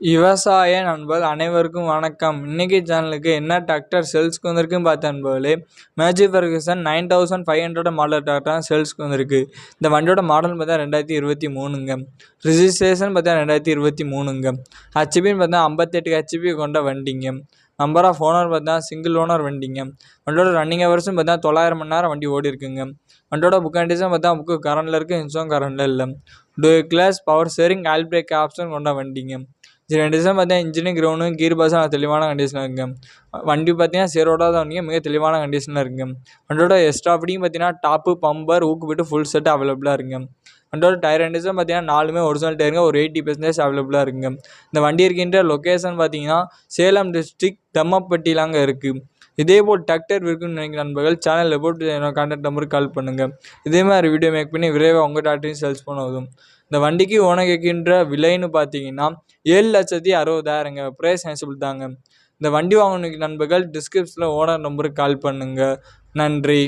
விவசாய நண்பர்கள் அனைவருக்கும் வணக்கம். இன்னைக்கு சேனலுக்கு என்ன டிராக்டர் சேல்ஸ்க்கு வந்திருக்குன்னு பார்த்த நண்பர்களே, மேஜிக் ஃபெர்குசன் 9500 மாடல் டிராக்டர் சேல்ஸ்க்கு வந்திருக்கு. இந்த வண்டியோட மாடல் பார்த்தா 2023ங்க. ரிஜிஸ்ட்ரேஷன் பார்த்தா 2023ங்க. ஹெச்பின்னு பார்த்தா 58 ஹெச்பி கொண்ட வண்டிங்க. நம்பர் ஆஃப் ஓனர் பார்த்தா சிங்கிள் ஓனர் வண்டிங்க. வண்டியோட ரன்னிங் ஹவர்ஸ்னு பார்த்தா 900 மணி நேரம் வண்டி ஓடி இருக்குங்க. வண்டியோட புக் கண்டிஷன் பார்த்தா புக்கு கரண்டில் இருக்குது, இன்சூரன்ஸ் கரண்டில் இல்லை. Dual glass power steering oil brake option கொண்ட வண்டிங்க. இது 2 வருஷம் பார்த்தீங்கன்னா இன்ஜினு கிரவுண்டும் கீர் பாஸும் தெளிவான கண்டிஷனில் இருக்குங்க. வண்டி பார்த்தீங்கன்னா சேரோடாத வண்டிங்க, மிக தெளிவான கண்டிஷனில் இருக்குங்க. வண்டியோட எக்ஸ்ட்ரா ஃபிட்டிங் பார்த்தீங்கன்னா டாப்பு, பம்பர், ஊக்கு போட்டு ஃபுல் செட் அவைலபிளாக இருக்குங்க. வண்டியோட டயர் கண்டிஷன் பார்த்தீங்கன்னா 4மே ஒரிஜினல் டயருங்க, ஒரு 80% அவைலபிளாக இருக்குங்க. இந்த வண்டி இருக்கின்ற லொக்கேஷன் பார்த்தீங்கன்னா சேலம் டிஸ்ட்ரிக்ட் தம்மப்பட்டிலாங்க இருக்குது. இதேபோல் டிராக்டர் இருக்குன்னு நினைக்கிற நண்பர்கள் சேனலில் போட்டு கான்டாக்ட் நம்பருக்கு கால் பண்ணுங்கள். இதே மாதிரி வீடியோ மேக் பண்ணி விரைவாக உங்கள் டிராக்டரையும் சேல்ஸ் பண்ண உதவும். இந்த வண்டிக்கு ஓனர் கேட்கின்ற விலைன்னு பார்த்தீங்கன்னா 7,60,000ங்க. ப்ரைஸ் ஹேன்சபிள் தாங்க. இந்த வண்டி வாங்கணும் நண்பர்கள் டிஸ்கிரிப்ஷனில் ஓனர் நம்பருக்கு கால் பண்ணுங்கள். நன்றி.